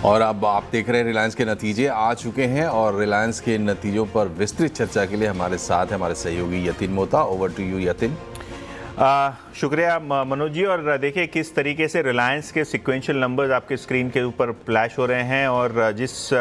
और अब आप देख रहे हैं रिलायंस के नतीजे आ चुके हैं और रिलायंस के नतीजों पर विस्तृत चर्चा के लिए हमारे साथ है हमारे सहयोगी Yatin Mota. Over to you Yatin. शुक्रिया मनोज जी। और देखिए किस तरीके से रिलायंस के सिक्वेंशियल नंबर्स आपके स्क्रीन के ऊपर फ्लैश हो रहे हैं और जिस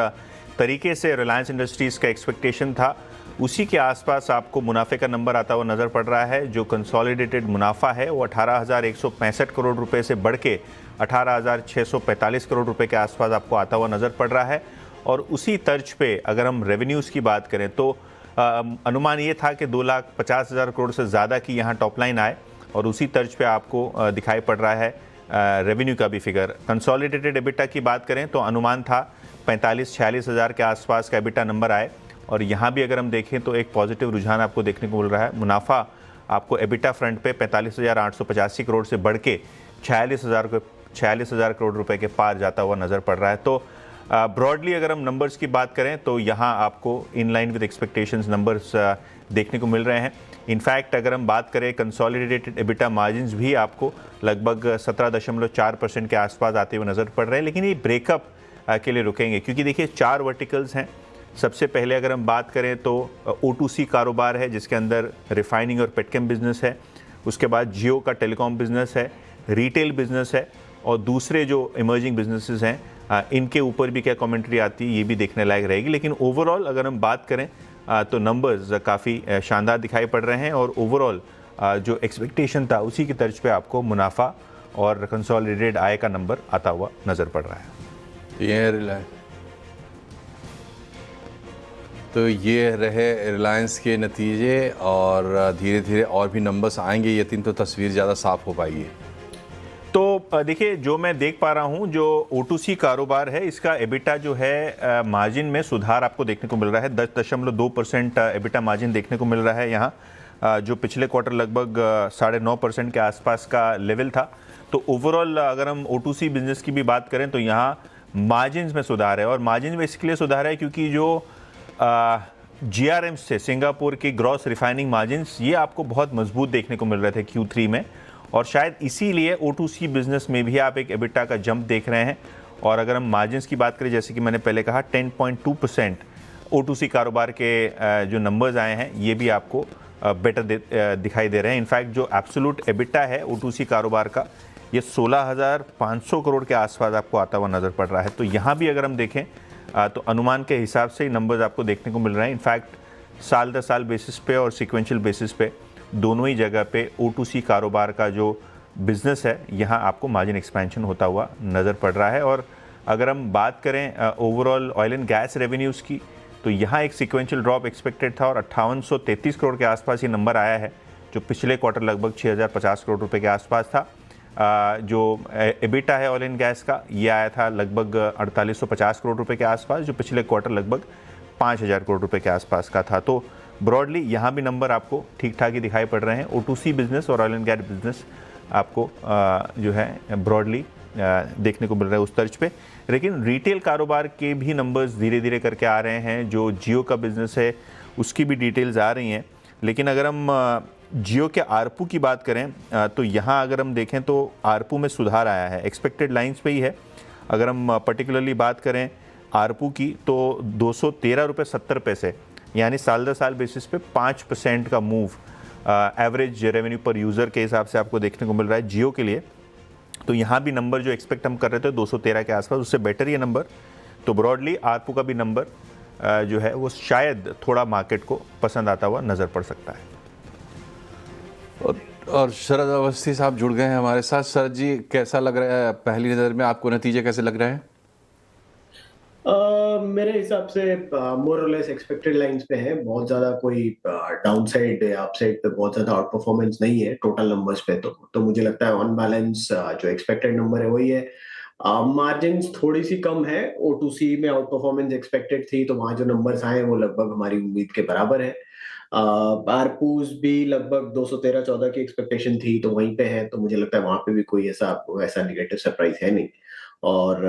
तरीके से रिलायंस इंडस्ट्रीज़ का एक्सपेक्टेशन था उसी के आसपास आपको मुनाफे का नंबर आता हुआ नज़र पड़ रहा है। जो कंसोलिडेटेड मुनाफा है वो 18,165 करोड़ रुपए से बढ़ के 18,645 करोड़ रुपए के आसपास आपको आता हुआ नज़र पड़ रहा है। और उसी तर्ज पे अगर हम रेवेन्यूज़ की बात करें तो अनुमान ये था कि 2,50,000 करोड़ से ज़्यादा की यहाँ टॉप लाइन आए और उसी तर्ज पे आपको दिखाई पड़ रहा है रेवेन्यू का भी फिगर। कंसोलिडेटेड एबिटा की बात करें तो अनुमान था 45-46 हज़ार के आसपास का एबिटा नंबर आए और यहाँ भी अगर हम देखें तो एक पॉजिटिव रुझान आपको देखने को मिल रहा है। मुनाफा आपको एबिटा फ्रंट पे 45,885 करोड़ से बढ़ के 46,000 करोड़ रुपए के पार जाता हुआ नज़र पड़ रहा है। तो ब्रॉडली अगर हम नंबर्स की बात करें तो यहाँ आपको इन लाइन विद एक्सपेक्टेशंस नंबर्स देखने को मिल रहे हैं। इनफैक्ट अगर हम बात करें कंसोलिडेटेड एबिटा मार्जिन्स भी आपको लगभग 17.4% के आसपास आते हुए नज़र पड़ रहे हैं। लेकिन ये ब्रेकअप के लिए रुकेंगे क्योंकि देखिए 4 वर्टिकल्स हैं। सबसे पहले अगर हम बात करें तो O2C कारोबार है जिसके अंदर रिफाइनिंग और पेटकेम बिजनेस है। उसके बाद जियो का टेलीकॉम बिजनेस है, रिटेल बिजनेस है और दूसरे जो इमर्जिंग बिजनेसेस हैं इनके ऊपर भी क्या कमेंट्री आती है ये भी देखने लायक रहेगी। लेकिन ओवरऑल अगर हम बात करें तो नंबर्स काफ़ी शानदार दिखाई पड़ रहे हैं और ओवरऑल जो एक्सपेक्टेशन था उसी की तर्ज पे आपको मुनाफा और कंसोलिडेटेड आय का नंबर आता हुआ नज़र पड़ रहा है। ये रहे रिलायंस के नतीजे और धीरे धीरे और भी नंबर्स आएंगे यतिन तो तस्वीर ज़्यादा साफ हो पाएगी। तो देखिए जो मैं देख पा रहा हूं जो O2C कारोबार है इसका एबिटा जो है मार्जिन में सुधार आपको देखने को मिल रहा है। 10.2% एबिटा मार्जिन देखने को मिल रहा है यहाँ, जो पिछले क्वार्टर लगभग 9.5% के आसपास का लेवल था। तो ओवरऑल अगर हम O2C बिजनेस की भी बात करें तो यहाँ मार्जिन में सुधार है और मार्जिन में इसलिए सुधार है क्योंकि जो GRMs से सिंगापुर की ग्रॉस रिफाइनिंग मार्जिन्स ये आपको बहुत मजबूत देखने को मिल रहे थे Q3 में और शायद इसीलिए O2C बिजनेस में भी आप एक एबिटा का जंप देख रहे हैं। और अगर हम मार्जिन्स की बात करें जैसे कि मैंने पहले कहा 10.2% O2C कारोबार के जो नंबर्स आए हैं ये भी आपको बेटर दिखाई दे रहे हैं। इनफैक्ट जो एब्सोल्यूट एबिटा है O2C कारोबार का ये 16,500 करोड़ के आसपास आपको आता हुआ नज़र पड़ रहा है। तो यहाँ भी अगर हम देखें तो अनुमान के हिसाब से नंबर्स आपको देखने को मिल रहे हैं। इनफैक्ट साल दर साल बेसिस पे और सीक्वेंशियल बेसिस पे दोनों ही जगह पे O2C कारोबार का जो बिज़नेस है यहाँ आपको मार्जिन एक्सपेंशन होता हुआ नज़र पड़ रहा है। और अगर हम बात करें overall oil and gas revenues की तो यहाँ एक सीक्वेंशियल ड्रॉप एक्सपेक्टेड था और 5833 करोड़ के आसपास ये नंबर आया है, जो पिछले क्वार्टर लगभग 6,050 करोड़ रुपये के आसपास था। जो एबिटा है ऑयल एंड गैस का ये आया था लगभग 4,850 करोड़ रुपए के आसपास, जो पिछले क्वार्टर लगभग 5,000 करोड़ रुपए के आसपास का था। तो ब्रॉडली यहाँ भी नंबर आपको ठीक ठाक ही दिखाई पड़ रहे हैं। O2C बिजनेस और ऑयल एंड गैस बिजनेस आपको जो है ब्रॉडली देखने को मिल रहा है उस तर्ज पे। लेकिन रिटेल कारोबार के भी नंबर्स धीरे धीरे करके आ रहे हैं। जो जियो का बिजनेस है उसकी भी डिटेल्स आ रही हैं। लेकिन अगर हम जियो के आरपू की बात करें तो यहाँ अगर हम देखें तो आरपू में सुधार आया है, एक्सपेक्टेड लाइंस पे ही है। अगर हम पर्टिकुलरली बात करें आरपू की तो 213.70 रुपये यानी साल दर साल बेसिस पे 5% का मूव एवरेज रेवेन्यू पर यूज़र के हिसाब से आपको देखने को मिल रहा है जियो के लिए। तो यहाँ भी नंबर जो एक्सपेक्ट हम कर रहे थे 213 के आसपास, उससे बेटर ये नंबर। तो ब्रॉडली आरपू का भी नंबर जो है वो शायद थोड़ा मार्केट को पसंद आता हुआ नज़र पड़ सकता है। और शरद अवस्थी साहब जुड़ गए हैं हमारे साथ। शरद जी कैसा लग रहा है, पहली नज़र में आपको नतीजे कैसे लग रहे हैं? मेरे हिसाब से मोर और लेस एक्सपेक्टेड लाइंस पे है। बहुत ज्यादा कोई डाउनसाइड या अपसाइड पे बहुत ज्यादा आउट परफॉर्मेंस नहीं है टोटल नंबर्स पे। तो मुझे लगता है ऑन बैलेंस जो एक्सपेक्टेड नंबर है वही है। मार्जिन्स थोड़ी सी कम है, O2C में आउट परफॉर्मेंस एक्सपेक्टेड थी तो वहां जो नंबर्स आए वो लगभग हमारी उम्मीद के बराबर है। आरपूस भी लगभग 213-14 की एक्सपेक्टेशन थी तो वहीं पे है। तो मुझे लगता है वहां पे भी कोई ऐसा निगेटिव सरप्राइज है नहीं। और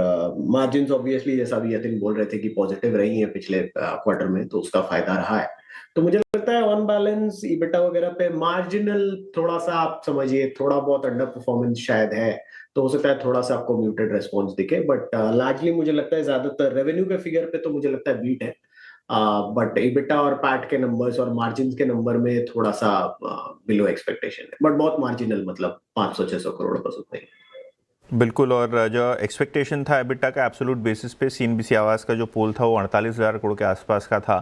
मार्जिन्स ऑब्वियसली जैसा भी यतिन बोल रहे थे कि पॉजिटिव रही है पिछले क्वार्टर में, तो उसका फायदा रहा है। तो मुझे लगता है ऑन बैलेंस ईबिटा वगैरह पे मार्जिनल थोड़ा सा आप समझिए थोड़ा बहुत अंडर परफॉर्मेंस शायद है, तो हो सकता है थोड़ा सा आपको म्यूटेड रेस्पॉन्स दिखे, बट लार्जली मुझे लगता है ज्यादातर रेवेन्यू के फिगर पे तो मुझे लगता है बीट है, बट ईबिटा और पैट के नंबर्स और मार्जिन के नंबर में थोड़ा सा बिलो एक्सपेक्टेशन है, बट बहुत मार्जिनल, मतलब 500-600 करोड़ बस उतना ही। बिल्कुल। और जो एक्सपेक्टेशन था एबिटा का एब्सोल्यूट बेसिस पे सीएनबीसी आवास का जो पोल था वो 48,000 करोड़ के आसपास का था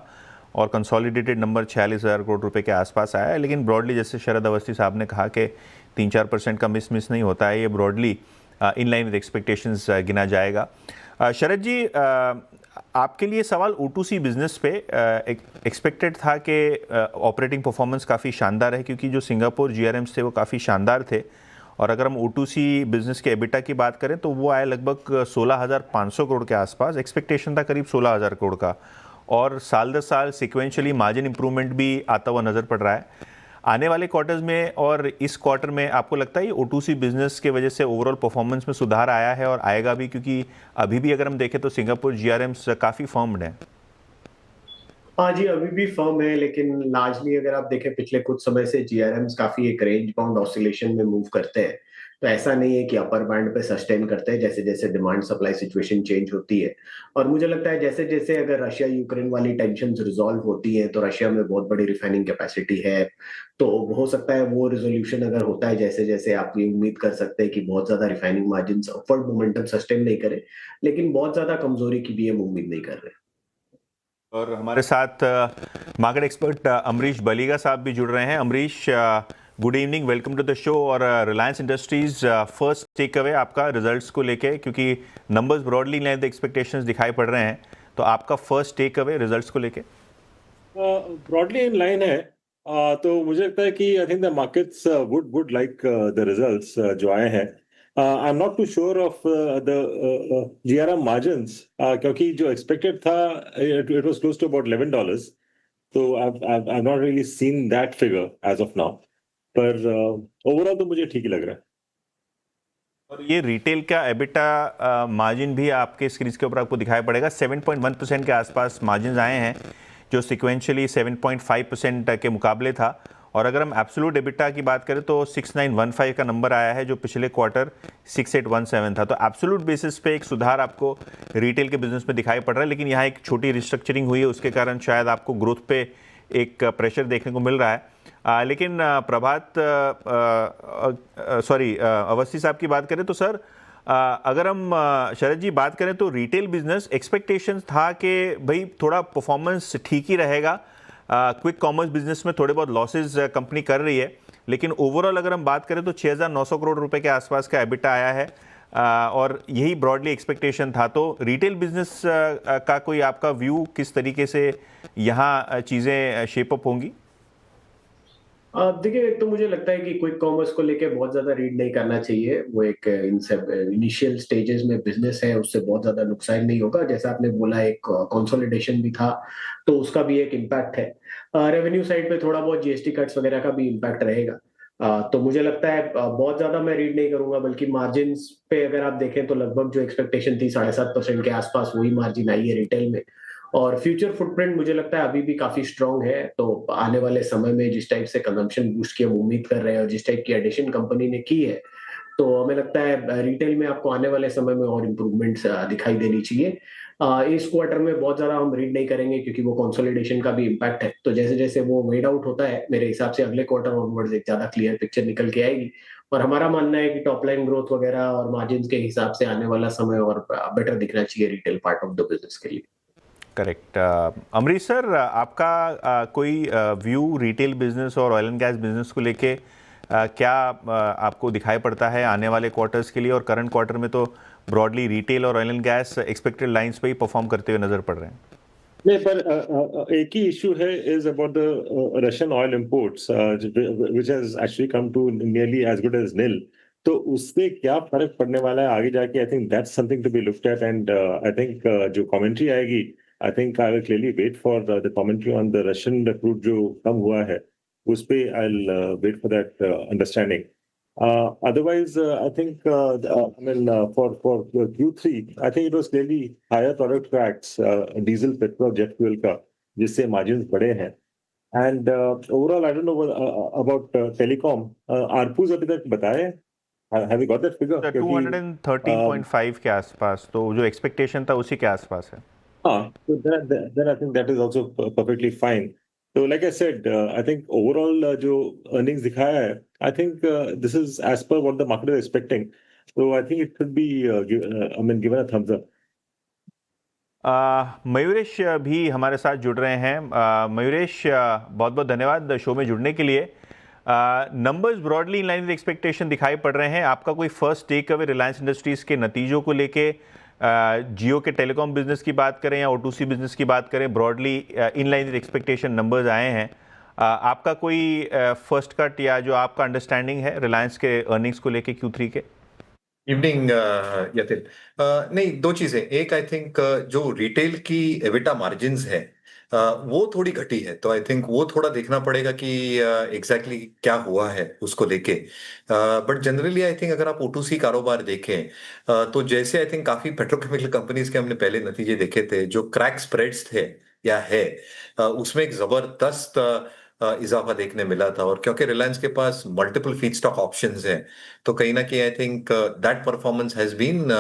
और कंसोलिडेटेड नंबर 46,000 करोड़ रुपए के आसपास आया है। लेकिन ब्रॉडली जैसे शरद अवस्थी साहब ने कहा कि 3-4% का मिस नहीं होता है, ये broadly in line with expectations गिना जाएगा। शरद जी, आपके लिए सवाल O2C बिजनेस पे एक्सपेक्टेड था कि ऑपरेटिंग परफॉर्मेंस काफ़ी शानदार है क्योंकि जो सिंगापुर GRMs थे वो काफ़ी शानदार थे, और अगर हम O2C बिजनेस के एबिटा की बात करें तो वो आया लगभग 16,500 करोड़ के आसपास, एक्सपेक्टेशन था करीब 16,000 करोड़ का, और साल दर साल सिक्वेंशली मार्जिन इंप्रूवमेंट भी आता हुआ नज़र पड़ रहा है आने वाले क्वार्टर्स में। और इस क्वार्टर में आपको लगता है ये O2C बिजनेस के वजह से ओवरऑल परफॉर्मेंस में सुधार आया है और आएगा भी, क्योंकि अभी भी अगर हम देखें तो सिंगापुर GRMs काफ़ी फर्म्ड हैं। हाँ जी, अभी भी फर्म है, लेकिन लार्जली अगर आप देखें पिछले कुछ समय से जीआरएम्स काफी एक रेंज बाउंड ऑसिलेशन में मूव करते हैं, तो ऐसा नहीं है कि अपर बैंड पे सस्टेन करते हैं जैसे जैसे डिमांड सप्लाई सिचुएशन चेंज होती है। और मुझे लगता है जैसे जैसे अगर रशिया यूक्रेन वाली टेंशन रिजॉल्व होती है तो रशिया में बहुत बड़ी रिफाइनिंग कैपेसिटी है, तो हो सकता है वो रिजोल्यूशन अगर होता है जैसे जैसे आप ये उम्मीद कर सकते हैं कि बहुत ज्यादा refining margin upward momentum sustain नहीं करे, लेकिन बहुत ज्यादा कमजोरी की भी हम उम्मीद नहीं कर रहे। और हमारे साथ मार्केट एक्सपर्ट अमरीश बलीगा साहब भी जुड़ रहे हैं। Amrish, good evening, welcome to the show. और Reliance Industries first take away आपका रिजल्ट्स को लेके, क्योंकि नंबर्स ब्रॉडली लाइन एक्सपेक्टेशंस दिखाई पड़ रहे हैं, तो आपका फर्स्ट टेक अवे रिजल्ट्स को लेके? ब्रॉडली इन लाइन है। तो मुझे लगता है कि I think the markets would like the results जो आए हैं। I am not too sure of the GRM margins, क्योंकि जो एक्सपेक्टेड था it was close to about $11, तो I not really seen that figure as of now, पर overall तो मुझे ठीक ही लग रहा है। और ये रिटेल का एबिटा मार्जिन भी आपके स्क्रीन के ऊपर आपको दिखाई पड़ेगा, 7.1% के आसपास मार्जिन आए हैं, जो सिक्वेंशियली 7.5% के मुकाबले था। और अगर हम एब्सोल्यूट एबिटा की बात करें तो 6,915 का नंबर आया है, जो पिछले क्वार्टर 6,817 था। तो एब्सोल्यूट बेसिस पे एक सुधार आपको रिटेल के बिजनेस में दिखाई पड़ रहा है, लेकिन यहाँ एक छोटी रिस्ट्रक्चरिंग हुई है, उसके कारण शायद आपको ग्रोथ पे एक प्रेशर देखने को मिल रहा है। लेकिन अवस्थी साहब की बात करें तो सर, अगर हम शरद जी बात करें तो रिटेल बिजनेस एक्सपेक्टेशंस था कि भाई थोड़ा परफॉर्मेंस ठीक ही रहेगा, क्विक कॉमर्स बिजनेस में थोड़े बहुत लॉसेज कंपनी कर रही है, लेकिन ओवरऑल अगर हम बात करें तो 6,900 करोड़ रुपए के आसपास का एबिटा आया है, और यही ब्रॉडली एक्सपेक्टेशन था। तो रिटेल बिजनेस का कोई आपका व्यू किस तरीके से यहाँ चीज़ें शेप अप होंगी? देखिए, एक तो मुझे लगता है कि क्विक कॉमर्स को लेके बहुत ज्यादा रीड नहीं करना चाहिए, वो एक इन सब इनिशियल स्टेजेस में बिजनेस है, उससे बहुत ज्यादा नुकसान नहीं होगा। जैसा आपने बोला एक कंसोलिडेशन भी था, तो उसका भी एक इम्पैक्ट है। रेवेन्यू साइड पे थोड़ा बहुत जीएसटी कट्स वगैरह का भी इम्पैक्ट रहेगा। तो मुझे लगता है बहुत ज्यादा मैं रीड नहीं करूंगा, बल्कि मार्जिन पे अगर आप देखें तो लगभग जो एक्सपेक्टेशन थी 7.5% के आसपास वही मार्जिन आई है रिटेल में। और फ्यूचर फुटप्रिंट मुझे लगता है अभी भी काफी स्ट्रांग है, तो आने वाले समय में जिस टाइप से कंजम्पशन बूस्ट की हम उम्मीद कर रहे हैं और जिस टाइप की एडिशन कंपनी ने की है, तो हमें लगता है रिटेल में आपको आने वाले समय में और इम्प्रूवमेंट्स दिखाई देनी चाहिए। इस क्वार्टर में बहुत ज्यादा हम रीड नहीं करेंगे क्योंकि वो कंसोलिडेशन का भी इम्पैक्ट है, तो जैसे जैसे वो वेड आउट होता है मेरे हिसाब से अगले क्वार्टर ऑनवर्ड्स एक ज्यादा क्लियर पिक्चर निकल के आएगी। और हमारा मानना है कि टॉप लाइन ग्रोथ वगैरह और मार्जिन के हिसाब से आने वाला समय और बेटर दिखना चाहिए retail part of the business के लिए। करेक्ट। अमरीश सर, आपका कोई व्यू रिटेल बिजनेस और ऑयल एंड गैस बिजनेस को लेके क्या आपको दिखाई पड़ता है आने वाले क्वार्टर्स के लिए? और करंट क्वार्टर में तो ब्रॉडली रिटेल और oil and gas expected lines पे ही परफॉर्म करते हुए नजर पड़ रहे हैं। नहीं, पर एक ही इशू है is about the Russian oil imports which has actually come to nearly as good as nil. तो उससे क्या फर्क पड़ने वाला है आगे जाके? I think that's something to be looked at, and I think जो कमेंट्री आएगी, I think I will clearly wait for the commentary on the Russian crude जो कम हुआ है, उस पे I will wait for that understanding. Otherwise, I think, for Q3, I think it was clearly higher product cracks, diesel, petrol, jet fuel का, जिससे margins बढ़े हैं. And overall, I don't know about telecom. ARPUs अभी तक बताए? Have you got that figure? क्योंकि 213.5 के आसपास, तो जो एक्सपेक्टेशन था उसी के आसपास है। हाँ, so then I think that is also perfectly fine. So like I said, I think overall जो earnings दिखाया है, I think this is as per what the market is expecting. So I think it should be given a thumbs up. Mayuresh भी हमारे साथ जुड़ रहे हैं। मयूरेश, बहुत बहुत धन्यवाद शो में जुड़ने के लिए। Numbers broadly in line with expectation दिखाई पड़ रहे हैं। आपका कोई first take away Reliance Industries के नतीजों को लेके, जियो के टेलीकॉम बिजनेस की बात करें या O2C बिजनेस की बात करें, broadly in line with expectation numbers आए हैं। आपका कोई फर्स्ट कट या जो आपका अंडरस्टैंडिंग है रिलायंस के अर्निंग्स को लेके Q3 के? इवनिंग यतिन। नहीं, दो चीजें। एक, आई थिंक जो रिटेल की एबिटा मार्जिन्स है वो थोड़ी घटी है, तो आई थिंक वो थोड़ा देखना पड़ेगा कि एग्जैक्टली क्या हुआ है उसको लेके। बट जनरली आई थिंक अगर आप O2C कारोबार देखें तो जैसे आई थिंक काफी पेट्रोकेमिकल कंपनीज के हमने पहले नतीजे देखे थे, जो क्रैक स्प्रेड्स थे या है उसमें एक जबरदस्त इजाफा देखने मिला था। और क्योंकि रिलायंस के पास मल्टीपल फीड स्टॉक ऑप्शंस हैं, तो कहीं ना कहीं I think that performance has been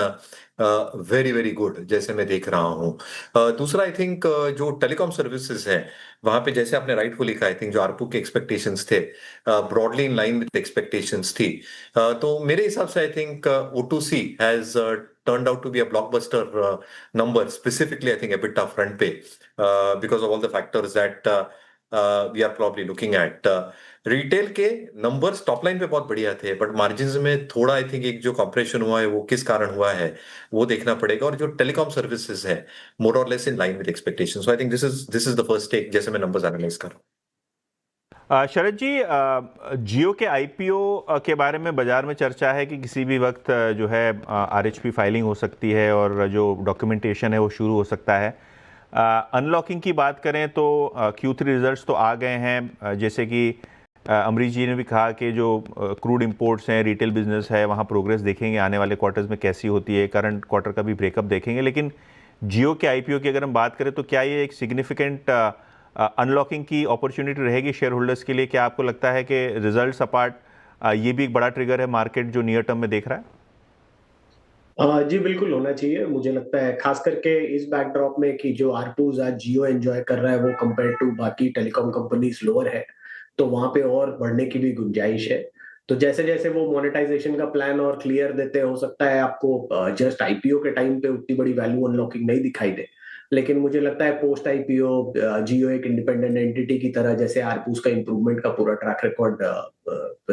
very very good, जैसे मैं देख रहा हूँ। दूसरा, आई थिंक जो टेलीकॉम सर्विसेज है वहां पे, जैसे आपने राइट को लिखा, आई थिंक जो आरपू के एक्सपेक्टेशंस थे broadly in line with expectations थी। तो मेरे हिसाब से I think O2C has turned out to be a blockbuster number, specifically I think EBITDA front pay, because of all the factors that we are probably looking at. Retail के numbers top line पे बहुत बढ़िया थे, but margins में थोड़ा I think एक जो compression हुआ है वो किस कारण हुआ है वो देखना पड़ेगा। और जो टेलीकॉम सर्विसेज है मोर और less in line with expectation. So I think this is the first take, जैसे मैं नंबर्स एनालाइज कर रहा हूँ। शरद जी, जियो के IPO के बारे में बाजार में चर्चा है कि किसी भी वक्त जो है RHP फाइलिंग हो सकती है और जो डॉक्यूमेंटेशन है वो शुरू हो सकता है। अनलॉकिंग की बात करें तो Q3 रिजल्ट्स तो आ गए हैं, जैसे कि अमरीश जी ने भी कहा कि जो क्रूड इंपोर्ट्स हैं, रिटेल बिजनेस है, वहाँ प्रोग्रेस देखेंगे आने वाले क्वार्टर्स में कैसी होती है, करंट क्वार्टर का भी ब्रेकअप देखेंगे। लेकिन जियो के IPO की अगर हम बात करें तो क्या ये एक सिग्निफिकेंट अनलॉकिंग की अपॉर्चुनिटी रहेगी शेयर होल्डर्स के लिए? क्या आपको लगता है कि रिजल्ट्स अपार्ट ये भी एक बड़ा ट्रिगर है मार्केट जो नियर टर्म में देख रहा है? जी बिल्कुल होना चाहिए। मुझे लगता है खास करके इस बैकड्रॉप में कि जो आरपूज आज जियो एंजॉय कर रहा है वो कंपेयर टू बाकी टेलीकॉम कंपनीज लोअर है, तो वहां पे और बढ़ने की भी गुंजाइश है। तो जैसे जैसे वो मोनेटाइजेशन का प्लान और क्लियर देते, हो सकता है आपको जस्ट IPO के टाइम पे उतनी बड़ी वैल्यू अनलॉकिंग नहीं दिखाई दे, लेकिन मुझे लगता है पोस्ट IPO जियो एक इंडिपेंडेंट एंटिटी की तरह जैसे आरपूस का इंप्रूवमेंट का पूरा ट्रैक रिकॉर्ड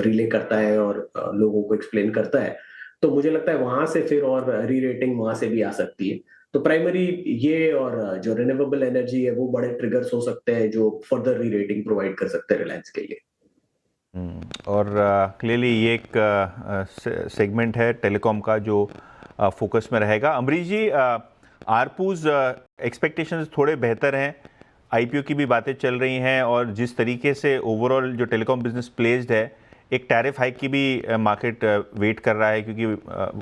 रिले करता है और लोगों को एक्सप्लेन करता है, तो मुझे लगता है वहां से फिर और री रेटिंग वहां से भी आ सकती है। तो प्राइमरी ये और जो रिन्यूएबल एनर्जी है वो बड़े ट्रिगर्स हो सकते हैं जो फर्दर री रेटिंग प्रोवाइड कर सकते हैं रिलायंस के लिए। और क्लियरली ये एक सेगमेंट है टेलीकॉम का जो फोकस में रहेगा। अमरीश जी, आरपूज एक्सपेक्टेशंस थोड़े बेहतर हैं, IPO की भी बातें चल रही हैं, और जिस तरीके से ओवरऑल जो टेलीकॉम बिजनेस प्लेस्ड है, एक टैरिफ हाइक की भी मार्केट वेट कर रहा है, क्योंकि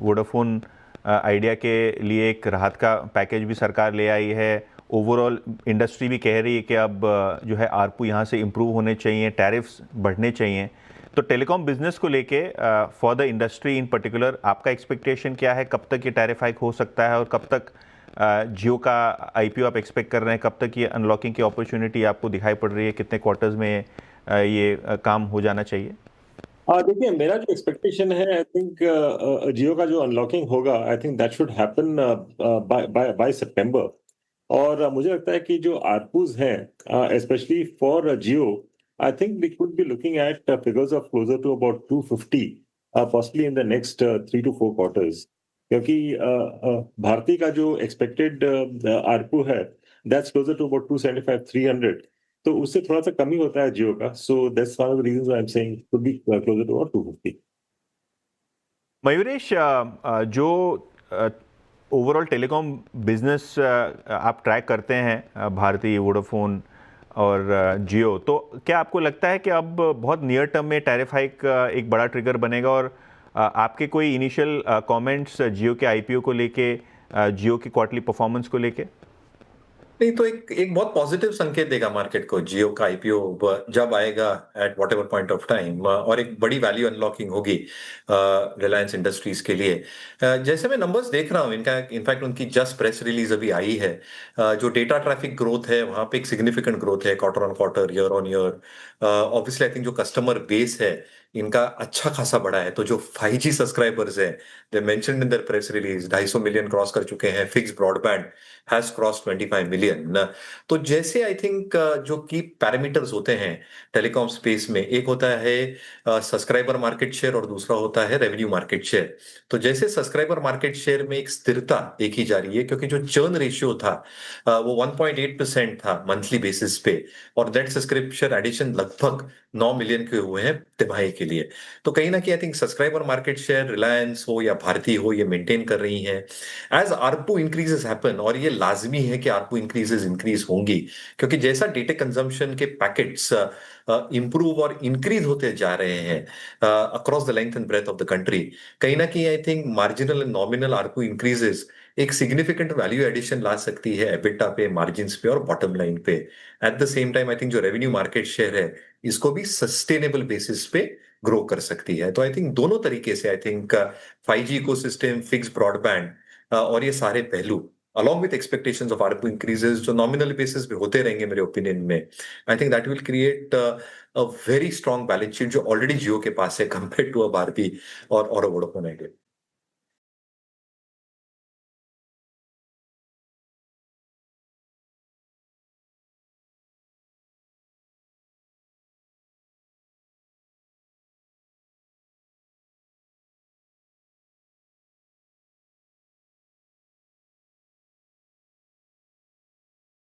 वोडाफोन आइडिया के लिए एक राहत का पैकेज भी सरकार ले आई है। ओवरऑल इंडस्ट्री भी कह रही है कि अब जो है आरपू यहाँ से इम्प्रूव होने चाहिए, टैरिफ्स बढ़ने चाहिए। तो टेलीकॉम बिजनेस को लेके for the industry in particular आपका एक्सपेक्टेशन क्या है? कब तक ये टैरिफ हाइक हो सकता है और कब तक जियो का IPO आप एक्सपेक्ट कर रहे हैं? कब तक ये अनलॉकिंग की अपॉर्चुनिटी आपको दिखाई पड़ रही है? कितने क्वार्टर्स में ये काम हो जाना चाहिए? देखिए, मेरा जो एक्सपेक्टेशन है, आई थिंक जियो का जो अनलॉकिंग होगा, I think that should happen by September. और मुझे लगता है कि जो आरपूज हैं specially for Jio, I think we could be looking at figures of closer to about 250 possibly in the next 3 to 4 quarters, क्योंकि भारती का जो एक्सपेक्टेड आरपू है दैट्स क्लोजर टू अबाउट 275-300, तो उससे थोड़ा सा कम ही होता है जियो का। So that's one of the reasons I am saying could be closer to about 250। Mayuresh, जो ओवरऑल टेलीकॉम बिजनेस आप ट्रैक करते हैं, भारती, वोडाफोन और जियो, तो क्या आपको लगता है कि अब बहुत नियर टर्म में टैरिफ हाइक एक बड़ा ट्रिगर बनेगा? और आपके कोई इनिशियल कमेंट्स जियो के IPO को लेके, जियो की क्वार्टरली परफॉर्मेंस को लेके? नहीं तो एक बहुत पॉजिटिव संकेत देगा मार्केट को जियो का आईपीओ जब आएगा at whatever point of time, और एक बड़ी वैल्यू अनलॉकिंग होगी रिलायंस इंडस्ट्रीज के लिए। जैसे मैं नंबर्स देख रहा हूँ इनका, इनफैक्ट उनकी जस्ट प्रेस रिलीज अभी आई है, जो डेटा ट्रैफिक ग्रोथ है वहां पे एक सिग्निफिकेंट ग्रोथ है quarter on quarter, year on year. Obviously I think जो कस्टमर बेस है इनका अच्छा खासा बड़ा है, तो जो 5G सब्सक्राइबर्स है, they mentioned in their press release 250 million cross कर चुके हैं, fix broadband has cross 25 million. तो जैसे आई थिंक जो की पैरामीटर्स होते हैं टेलीकॉम स्पेस में, एक होता है सब्सक्राइबर मार्केट शेयर और दूसरा होता है रेवेन्यू मार्केट शेयर। तो जैसे सब्सक्राइबर मार्केट शेयर में एक स्थिरता देखी जा रही है, क्योंकि जो चर्न रेशियो था वो 1.8% था मंथली बेसिस पे, और नेट सब्सक्रिप्शन एडिशन लगभग 9 मिलियन के हुए हैं तिमाही के लिए। तो कहीं ना कहीं I think subscriber market share Reliance हो या भारती हो ये मेंटेन कर रही हैं। एज आरपू इंक्रीजेस हैपन, और ये लाजमी है कि आरपू इंक्रीज होंगी, क्योंकि जैसा डेटा कंजम्पशन के पैकेट्स इंप्रूव और इंक्रीज होते जा रहे हैं across the length and breadth of the country, कहीं ना कहीं I think marginal and nominal ARPU increases एक सिग्निफिकेंट वैल्यू एडिशन ला सकती है एबिटा पे, मार्जिन्स पे और बॉटम लाइन पे। At the same time I think जो रेवेन्यू मार्केट शेयर है इसको भी सस्टेनेबल बेसिस पे ग्रो कर सकती है। तो आई थिंक दोनों तरीके से I think 5G ecosystem, fix broadband और ये सारे पहलू along with expectations of ARPU increases जो nominal basis पे होते रहेंगे मेरे ओपिनियन में, आई think that will create a very strong balance sheet जो ऑलरेडी जियो के पास है कंपेयर टू अ भारती और a Vodafone Idea।